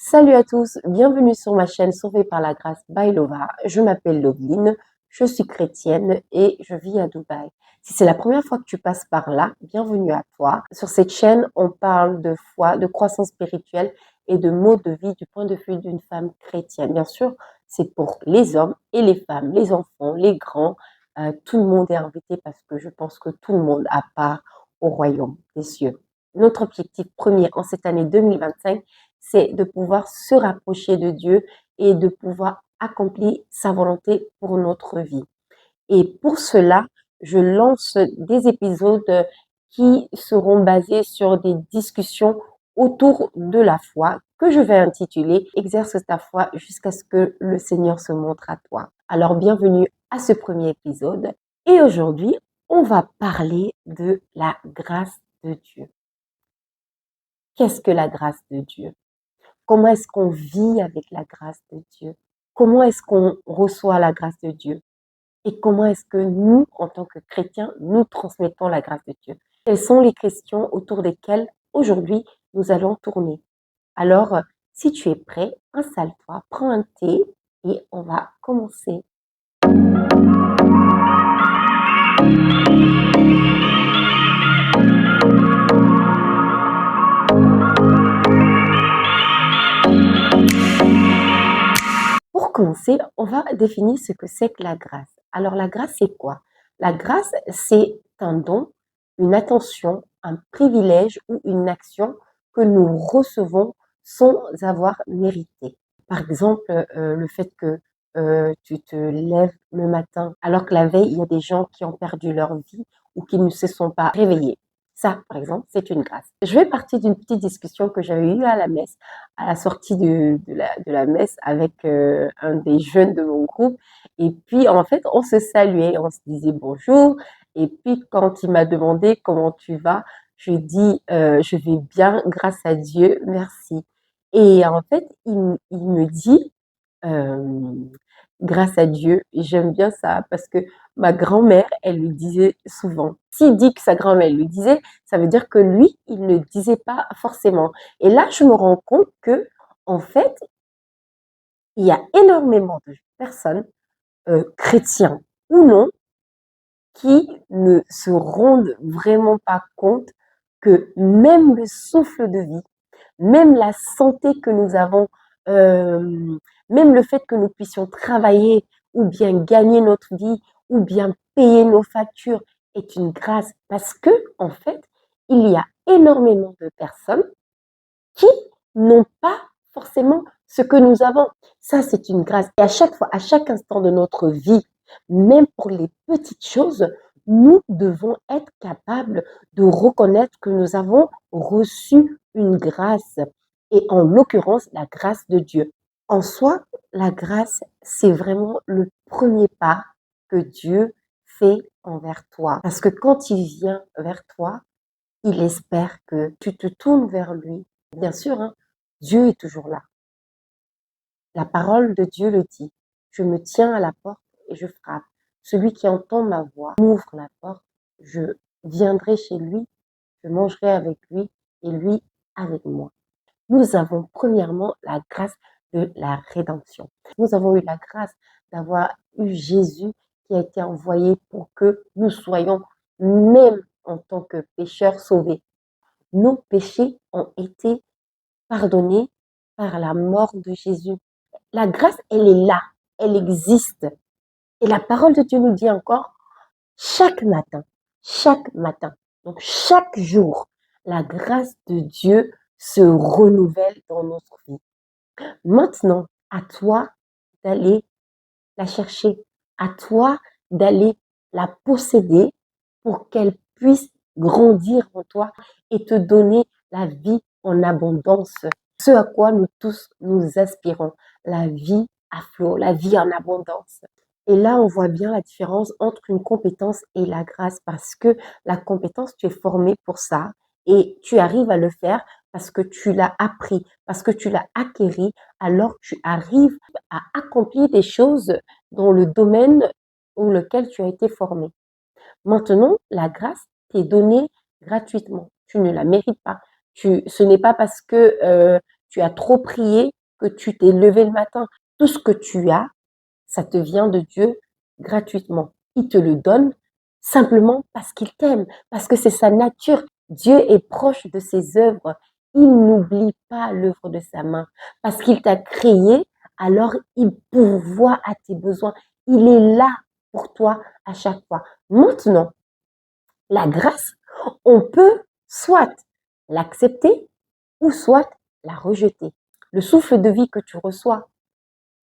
Salut à tous, bienvenue sur ma chaîne Sauvée par la grâce by Lova. Je m'appelle Loveline, je suis chrétienne et je vis à Dubaï. Si c'est la première fois que tu passes par là, bienvenue à toi. Sur cette chaîne, on parle de foi, de croissance spirituelle et de mode de vie du point de vue d'une femme chrétienne. Bien sûr, c'est pour les hommes et les femmes, les enfants, les grands. Tout le monde est invité parce que je pense que tout le monde a part au royaume des cieux. Notre objectif premier en cette année 2025, c'est de pouvoir se rapprocher de Dieu et de pouvoir accomplir sa volonté pour notre vie. Et pour cela, je lance des épisodes qui seront basés sur des discussions autour de la foi que je vais intituler Exerce ta foi jusqu'à ce que le Seigneur se montre à toi. Alors bienvenue à ce premier épisode et aujourd'hui, on va parler de la grâce de Dieu. Qu'est-ce que la grâce de Dieu? Comment est-ce qu'on vit avec la grâce de Dieu? Comment est-ce qu'on reçoit la grâce de Dieu? Et comment est-ce que nous, en tant que chrétiens, nous transmettons la grâce de Dieu? Quelles sont les questions autour desquelles aujourd'hui nous allons tourner? Alors, si tu es prêt, installe-toi, prends un thé et on va commencer. Pour commencer, on va définir ce que c'est que la grâce. Alors, la grâce, c'est quoi? La grâce, c'est un don, une attention, un privilège ou une action que nous recevons sans avoir mérité. Par exemple, le fait que tu te lèves le matin alors que la veille, il y a des gens qui ont perdu leur vie ou qui ne se sont pas réveillés. Ça, par exemple, c'est une grâce. Je vais partir d'une petite discussion que j'avais eue à la messe, à la sortie de la messe avec un des jeunes de mon groupe. Et puis, en fait, on se saluait, on se disait bonjour. Et puis, quand il m'a demandé comment tu vas, je dis je vais bien, grâce à Dieu, merci. Et en fait, il me dit euh, grâce à Dieu, j'aime bien ça parce que ma grand-mère, elle lui disait souvent. S'il dit que sa grand-mère lui disait, ça veut dire que lui, il ne disait pas forcément. Et là, je me rends compte que, en fait, il y a énormément de personnes, chrétiens ou non, qui ne se rendent vraiment pas compte que même le souffle de vie, même la santé que nous avons, euh, même le fait que nous puissions travailler ou bien gagner notre vie ou bien payer nos factures est une grâce parce que, en fait, il y a énormément de personnes qui n'ont pas forcément ce que nous avons. Ça, c'est une grâce. Et à chaque fois, à chaque instant de notre vie, même pour les petites choses, nous devons être capables de reconnaître que nous avons reçu une grâce. Et en l'occurrence, la grâce de Dieu. En soi, la grâce, c'est vraiment le premier pas que Dieu fait envers toi. Parce que quand il vient vers toi, il espère que tu te tournes vers lui. Bien sûr, hein, Dieu est toujours là. La parole de Dieu le dit. Je me tiens à la porte et je frappe. Celui qui entend ma voix m'ouvre la porte. Je viendrai chez lui, je mangerai avec lui et lui avec moi. Nous avons premièrement la grâce de la rédemption. Nous avons eu la grâce d'avoir eu Jésus qui a été envoyé pour que nous soyons, même en tant que pécheurs, sauvés. Nos péchés ont été pardonnés par la mort de Jésus. La grâce, elle est là, elle existe. Et la parole de Dieu nous dit encore, chaque matin, donc chaque jour, la grâce de Dieu se renouvelle dans notre vie. Maintenant, à toi d'aller la chercher, à toi d'aller la posséder pour qu'elle puisse grandir en toi et te donner la vie en abondance. Ce à quoi nous tous nous aspirons, la vie à flot, la vie en abondance. Et là, on voit bien la différence entre une compétence et la grâce parce que la compétence, tu es formé pour ça et tu arrives à le faire parce que tu l'as appris, parce que tu l'as acquéri, alors tu arrives à accomplir des choses dans le domaine ou lequel tu as été formé. Maintenant, la grâce t'est donnée gratuitement. Tu ne la mérites pas. Ce n'est pas parce que tu as trop prié, que tu t'es levé le matin. Tout ce que tu as, ça te vient de Dieu gratuitement. Il te le donne simplement parce qu'il t'aime, parce que c'est sa nature. Dieu est proche de ses œuvres. Il n'oublie pas l'œuvre de sa main. Parce qu'il t'a créé, alors il pourvoit à tes besoins. Il est là pour toi à chaque fois. Maintenant, la grâce, on peut soit l'accepter ou soit la rejeter. Le souffle de vie que tu reçois,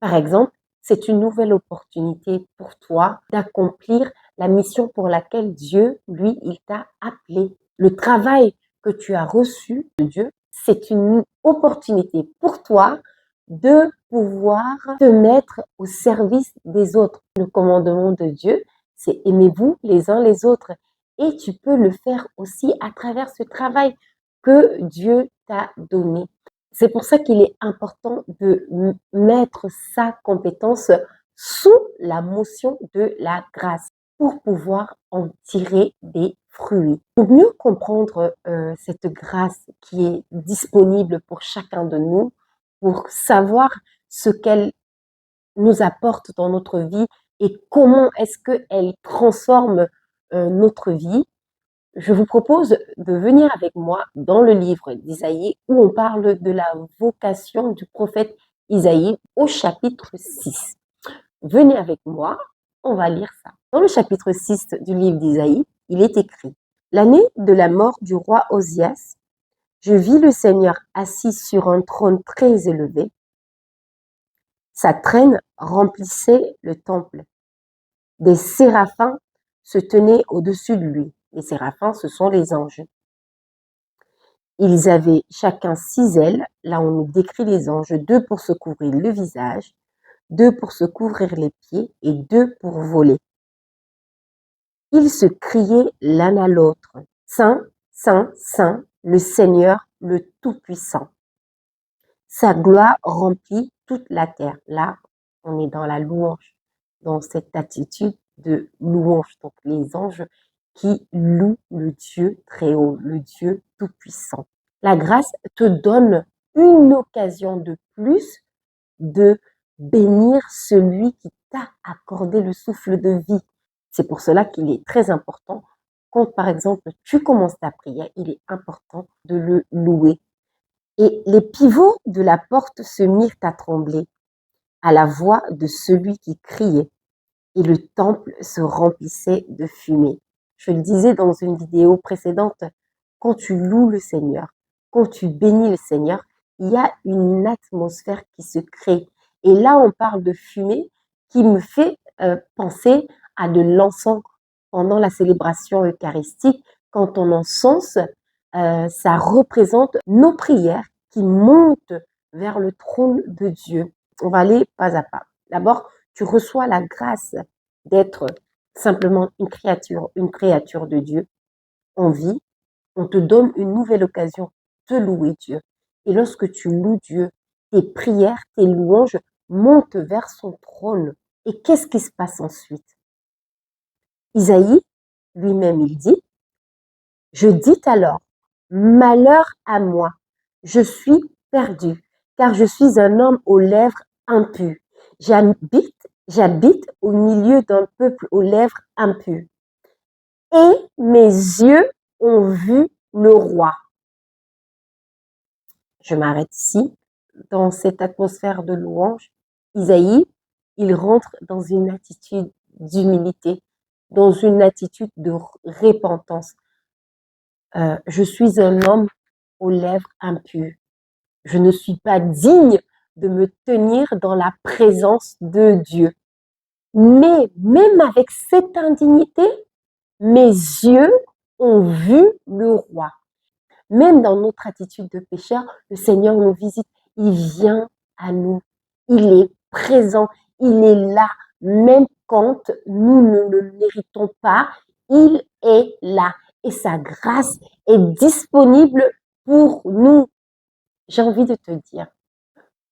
par exemple, c'est une nouvelle opportunité pour toi d'accomplir la mission pour laquelle Dieu, lui, il t'a appelé. Le travail que tu as reçu de Dieu, c'est une opportunité pour toi de pouvoir te mettre au service des autres. Le commandement de Dieu, c'est aimez-vous les uns les autres. Et tu peux le faire aussi à travers ce travail que Dieu t'a donné. C'est pour ça qu'il est important de mettre sa compétence sous la motion de la grâce pour pouvoir en tirer des fruits. Pour mieux comprendre cette grâce qui est disponible pour chacun de nous, pour savoir ce qu'elle nous apporte dans notre vie et comment est-ce qu'elle transforme notre vie, je vous propose de venir avec moi dans le livre d'Isaïe où on parle de la vocation du prophète Isaïe au chapitre 6. Venez avec moi, on va lire ça. Dans le chapitre 6 du livre d'Isaïe, il est écrit: L'année de la mort du roi Osias, je vis le Seigneur assis sur un trône très élevé. Sa traîne remplissait le temple. Des séraphins se tenaient au-dessus de lui. Les séraphins, ce sont les anges. Ils avaient chacun 6 ailes, là on nous décrit les anges, 2 pour se couvrir le visage, 2 pour se couvrir les pieds et 2 pour voler. Ils se criaient l'un à l'autre: Saint, Saint, Saint, le Seigneur, le Tout-Puissant. Sa gloire remplit toute la terre. Là, on est dans la louange, dans cette attitude de louange. Donc les anges qui louent le Dieu très haut, le Dieu Tout-Puissant. La grâce te donne une occasion de plus de bénir celui qui t'a accordé le souffle de vie. C'est pour cela qu'il est très important, quand par exemple tu commences ta prière, il est important de le louer. Et les pivots de la porte se mirent à trembler à la voix de celui qui criait, et le temple se remplissait de fumée. Je le disais dans une vidéo précédente, quand tu loues le Seigneur, quand tu bénis le Seigneur, il y a une atmosphère qui se crée. Et là, on parle de fumée qui me fait penser à de l'encens pendant la célébration eucharistique. Quand on encense, ça représente nos prières qui montent vers le trône de Dieu. On va aller pas à pas. D'abord, tu reçois la grâce d'être simplement une créature de Dieu en vie. On te donne une nouvelle occasion de louer Dieu. Et lorsque tu loues Dieu, tes prières, tes louanges montent vers son trône. Et qu'est-ce qui se passe ensuite? Isaïe, lui-même, il dit: Je dis alors, malheur à moi, je suis perdu, car je suis un homme aux lèvres impures. J'habite au milieu d'un peuple aux lèvres impures. Et mes yeux ont vu le roi. Je m'arrête ici. Dans cette atmosphère de louange, Isaïe, il rentre dans une attitude d'humilité, dans une attitude de repentance. Je suis un homme aux lèvres impures. Je ne suis pas digne de me tenir dans la présence de Dieu. Mais même avec cette indignité, mes yeux ont vu le roi. Même dans notre attitude de pécheur, le Seigneur nous visite. Il vient à nous. Il est présent. Il est là. Même quand nous ne le méritons pas, il est là. Et sa grâce est disponible pour nous. J'ai envie de te dire,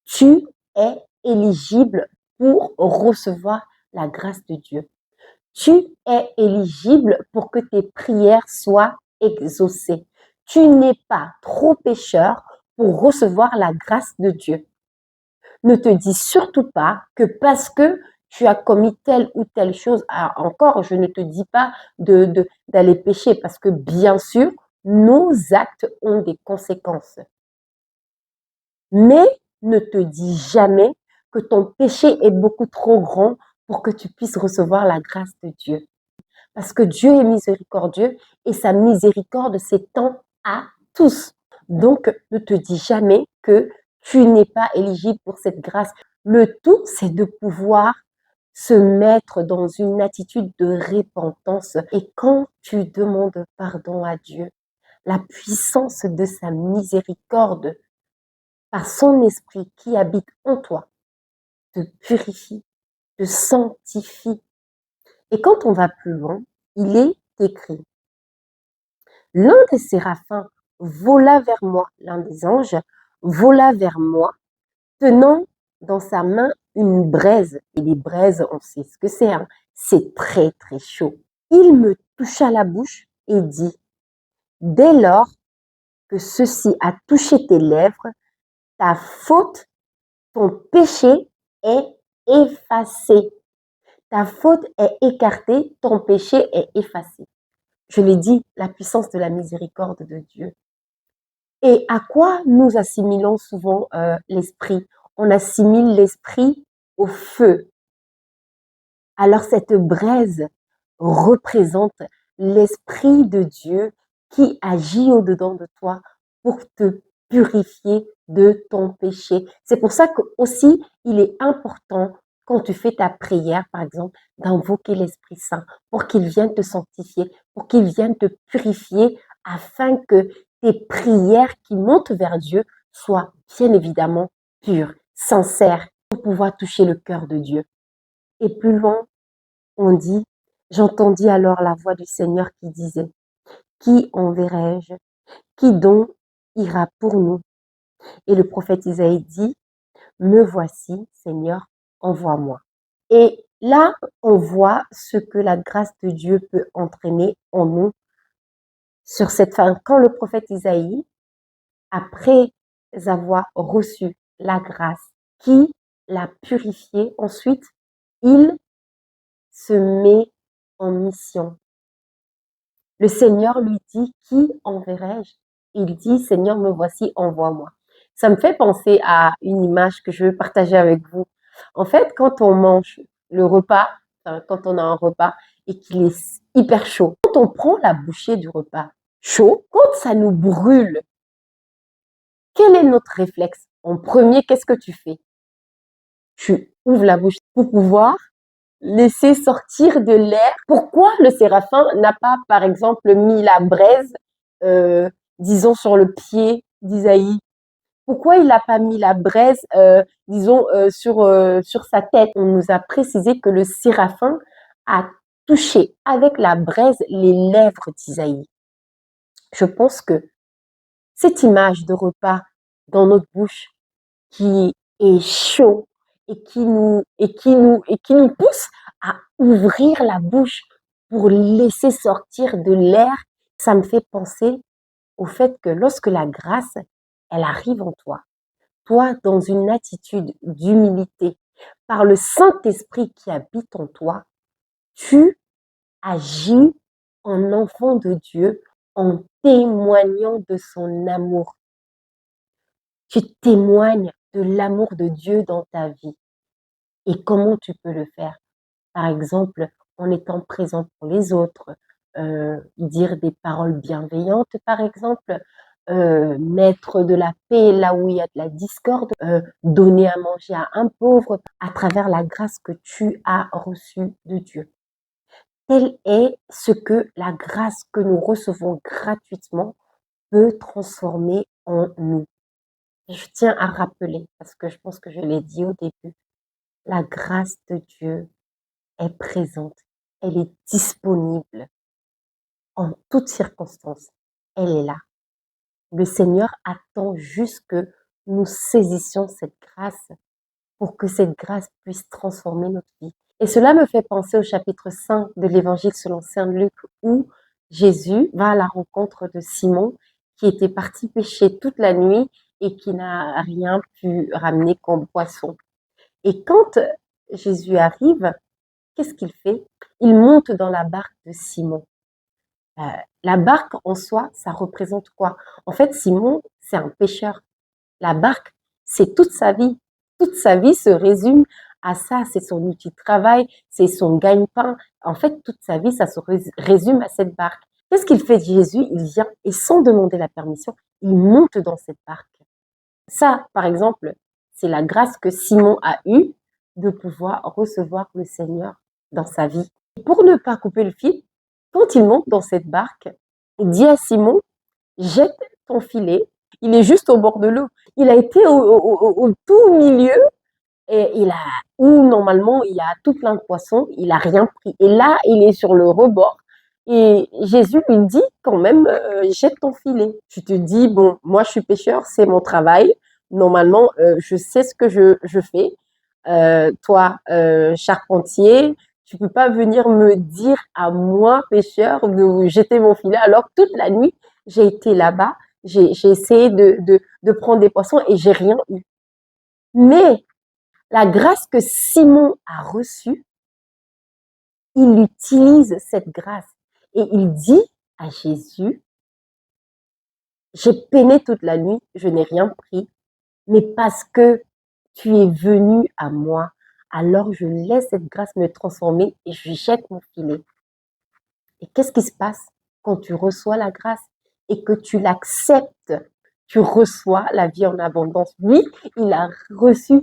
tu es éligible pour recevoir la grâce de Dieu. Tu es éligible pour que tes prières soient exaucées. Tu n'es pas trop pécheur pour recevoir la grâce de Dieu. Ne te dis surtout pas que parce que tu as commis telle ou telle chose, encore, je ne te dis pas d'aller pécher, parce que bien sûr, nos actes ont des conséquences. Mais ne te dis jamais que ton péché est beaucoup trop grand pour que tu puisses recevoir la grâce de Dieu. Parce que Dieu est miséricordieux et sa miséricorde s'étend à tous. Donc, ne te dis jamais que tu n'es pas éligible pour cette grâce. Le tout, c'est de pouvoir se mettre dans une attitude de repentance. Et quand tu demandes pardon à Dieu, la puissance de sa miséricorde, par son esprit qui habite en toi, te purifie, te sanctifie. Et quand on va plus loin, il est écrit: l'un des séraphins vola vers moi, l'un des anges vola vers moi, tenant dans sa main une braise. Et les braises, on sait ce que c'est, hein? C'est très très chaud. Il me toucha la bouche et dit: dès lors que ceci a touché tes lèvres, ta faute, ton péché est effacé. Ta faute est écartée, ton péché est effacé. Je l'ai dit, la puissance de la miséricorde de Dieu. Et à quoi nous assimilons souvent l'esprit? On assimile l'esprit au feu. Alors cette braise représente l'esprit de Dieu qui agit au-dedans de toi pour te purifier de ton péché. C'est pour ça que aussi il est important quand tu fais ta prière, par exemple, d'invoquer l'Esprit Saint pour qu'il vienne te sanctifier, pour qu'il vienne te purifier afin que tes prières qui montent vers Dieu soient bien évidemment pures, sincères, pour pouvoir toucher le cœur de Dieu. Et plus loin, on dit: j'entendis alors la voix du Seigneur qui disait: qui enverrai-je? Qui donc ira pour nous? Et le prophète Isaïe dit: me voici, Seigneur, envoie-moi. Et là, on voit ce que la grâce de Dieu peut entraîner en nous sur cette fin. Quand le prophète Isaïe, après avoir reçu la grâce qui l'a purifié, ensuite, il se met en mission. Le Seigneur lui dit: qui enverrai-je? Il dit: Seigneur, me voici, envoie-moi. Ça me fait penser à une image que je veux partager avec vous. En fait, quand on mange le repas, quand on a un repas et qu'il est hyper chaud, quand on prend la bouchée du repas chaud, quand ça nous brûle, quel est notre réflexe? En premier, qu'est-ce que tu fais? Tu ouvres la bouche pour pouvoir laisser sortir de l'air. Pourquoi le séraphin n'a pas, par exemple, mis la braise, disons, sur le pied d'Isaïe? Pourquoi il n'a pas mis la braise, disons, sur sa tête? On nous a précisé que le séraphin a touché avec la braise les lèvres d'Isaïe. Je pense que cette image de repas dans notre bouche qui est chaud et qui nous pousse à ouvrir la bouche pour laisser sortir de l'air, ça me fait penser au fait que lorsque la grâce, elle arrive en toi, toi dans une attitude d'humilité, par le Saint-Esprit qui habite en toi, tu agis en enfant de Dieu en témoignant de son amour. Tu témoignes de l'amour de Dieu dans ta vie. Et comment tu peux le faire? Par exemple, en étant présent pour les autres, dire des paroles bienveillantes, par exemple, mettre de la paix là où il y a de la discorde, donner à manger à un pauvre à travers la grâce que tu as reçue de Dieu. Tel est ce que la grâce que nous recevons gratuitement peut transformer en nous. Je tiens à rappeler, parce que je pense que je l'ai dit au début, la grâce de Dieu est présente, elle est disponible en toutes circonstances. Elle est là. Le Seigneur attend juste que nous saisissions cette grâce pour que cette grâce puisse transformer notre vie. Et cela me fait penser au chapitre 5 de l'Évangile selon saint Luc où Jésus va à la rencontre de Simon qui était parti pêcher toute la nuit et qui n'a rien pu ramener comme poisson. Et quand Jésus arrive, qu'est-ce qu'il fait? Il monte dans la barque de Simon. Euh, la barque en soi, ça représente quoi? En fait, Simon, c'est un pêcheur. La barque, c'est toute sa vie. Toute sa vie se résume à ça. C'est son outil de travail, c'est son gagne-pain. En fait, toute sa vie, ça se résume à cette barque. Qu'est-ce qu'il fait Jésus? Il vient et sans demander la permission, il monte dans cette barque. Ça, par exemple, c'est la grâce que Simon a eue de pouvoir recevoir le Seigneur dans sa vie. Et pour ne pas couper le fil, quand il monte dans cette barque, il dit à Simon, jette ton filet. Il est juste au bord de l'eau. Il a été au tout milieu et où normalement il y a tout plein de poissons, il a rien pris. Et là, il est sur le rebord. Et Jésus lui dit quand même, jette ton filet. Tu te dis, bon, moi je suis pêcheur, c'est mon travail. Normalement, je sais ce que je fais. Toi, charpentier, tu peux pas venir me dire à moi, pêcheur, de jeter mon filet. Alors toute la nuit, j'ai été là-bas, j'ai essayé de prendre des poissons et j'ai rien eu. Mais la grâce que Simon a reçue, il utilise cette grâce et il dit à Jésus, j'ai peiné toute la nuit, je n'ai rien pris, mais parce que tu es venu à moi, alors je laisse cette grâce me transformer et je jette mon filet. Et qu'est-ce qui se passe quand tu reçois la grâce et que tu l'acceptes? Tu reçois la vie en abondance. Lui, il a reçu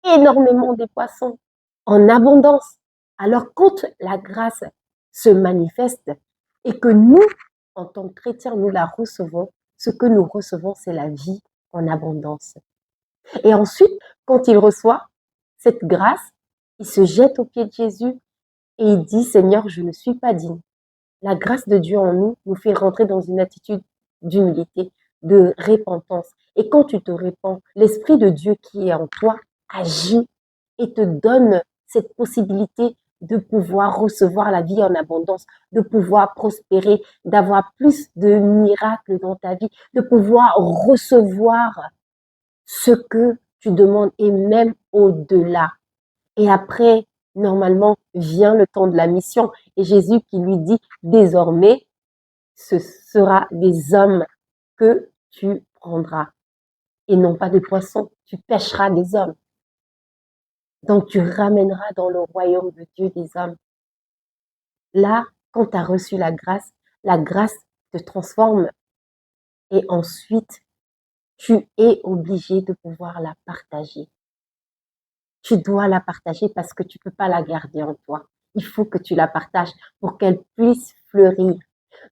énormément de poissons en abondance. Alors quand la grâce se manifeste et que nous, en tant que chrétiens, nous la recevons, ce que nous recevons, c'est la vie en abondance. Et ensuite, quand il reçoit cette grâce, il se jette aux pieds de Jésus et il dit, Seigneur, je ne suis pas digne. La grâce de Dieu en nous fait rentrer dans une attitude d'humilité, de repentance. Et quand tu te répands, l'Esprit de Dieu qui est en toi agit et te donne cette possibilité de pouvoir recevoir la vie en abondance, de pouvoir prospérer, d'avoir plus de miracles dans ta vie, de pouvoir recevoir ce que tu demandes et même au-delà. Et après, normalement, vient le temps de la mission et Jésus qui lui dit, désormais, ce sera des hommes que tu prendras et non pas des poissons. Tu pêcheras des hommes. Donc, tu ramèneras dans le royaume de Dieu des hommes. Là, quand tu as reçu la grâce te transforme et ensuite, tu es obligé de pouvoir la partager. Tu dois la partager parce que tu ne peux pas la garder en toi. Il faut que tu la partages pour qu'elle puisse fleurir.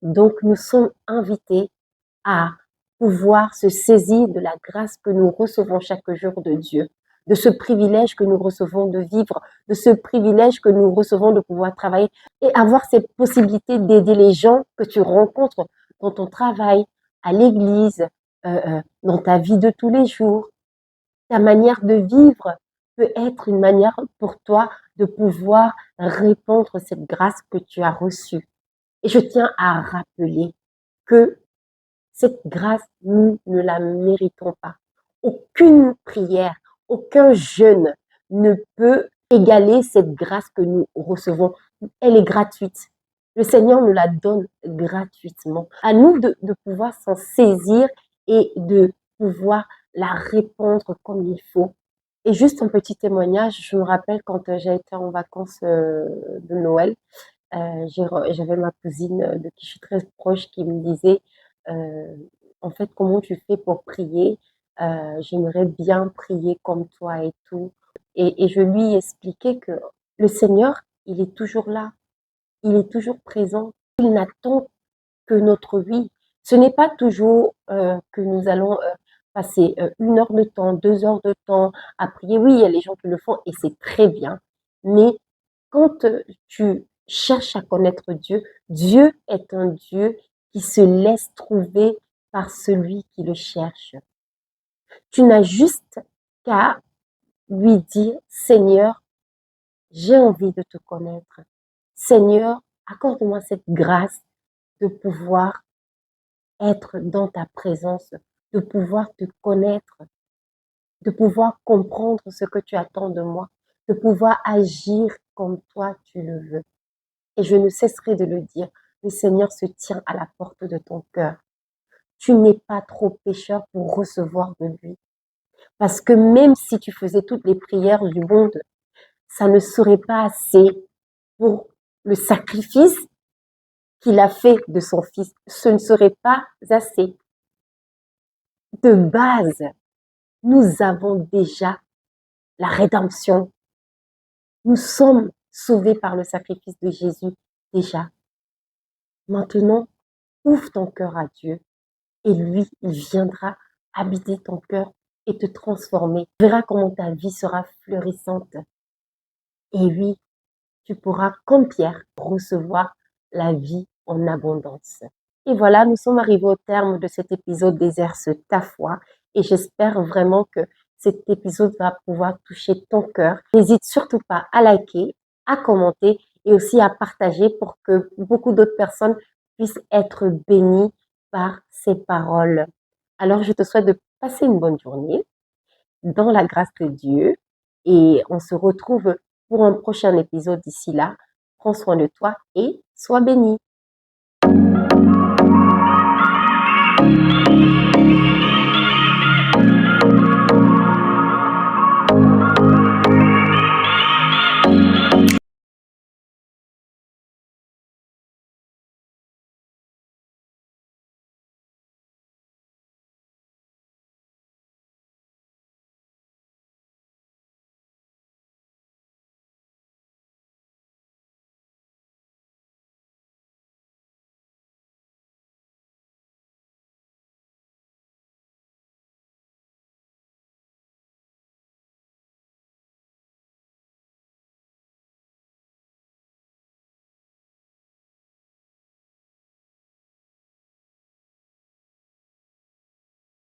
Donc, nous sommes invités à pouvoir se saisir de la grâce que nous recevons chaque jour de Dieu, de ce privilège que nous recevons de vivre, de ce privilège que nous recevons de pouvoir travailler et avoir cette possibilité d'aider les gens que tu rencontres dans ton travail, à l'église, dans ta vie de tous les jours. Ta manière de vivre peut être une manière pour toi de pouvoir répandre cette grâce que tu as reçue. Et je tiens à rappeler que cette grâce, nous ne la méritons pas. Aucune prière, aucun jeûne ne peut égaler cette grâce que nous recevons. Elle est gratuite. Le Seigneur nous la donne gratuitement. À nous de pouvoir s'en saisir et de pouvoir la répandre comme il faut. Et juste un petit témoignage, je me rappelle quand j'ai été en vacances de Noël, j'avais ma cousine de qui je suis très proche qui me disait, euh, en fait, comment tu fais pour prier? J'aimerais bien prier comme toi et tout. Et je lui expliquais que le Seigneur, il est toujours là, il est toujours présent. Il n'attend que notre oui. Ce n'est pas toujours que nous allons passer 1 heure de temps, 2 heures de temps à prier. Oui, il y a les gens qui le font et c'est très bien. Mais quand tu cherches à connaître Dieu, Dieu est un Dieu qui se laisse trouver par celui qui le cherche. Tu n'as juste qu'à lui dire, Seigneur, j'ai envie de te connaître. Seigneur, accorde-moi cette grâce de pouvoir être dans ta présence de pouvoir te connaître, de pouvoir comprendre ce que tu attends de moi, de pouvoir agir comme toi tu le veux. Et je ne cesserai de le dire, le Seigneur se tient à la porte de ton cœur. Tu n'es pas trop pécheur pour recevoir de lui. Parce que même si tu faisais toutes les prières du monde, ça ne serait pas assez pour le sacrifice qu'il a fait de son fils. Ce ne serait pas assez. De base, nous avons déjà la rédemption. Nous sommes sauvés par le sacrifice de Jésus déjà. Maintenant, ouvre ton cœur à Dieu et lui, il viendra habiter ton cœur et te transformer. Tu verras comment ta vie sera fleurissante. Et oui, tu pourras, comme Pierre, recevoir la vie en abondance. Et voilà, nous sommes arrivés au terme de cet épisode d'Exerce ta foi et j'espère vraiment que cet épisode va pouvoir toucher ton cœur. N'hésite surtout pas à liker, à commenter et aussi à partager pour que beaucoup d'autres personnes puissent être bénies par ces paroles. Alors, je te souhaite de passer une bonne journée dans la grâce de Dieu et on se retrouve pour un prochain épisode d'ici là. Prends soin de toi et sois béni.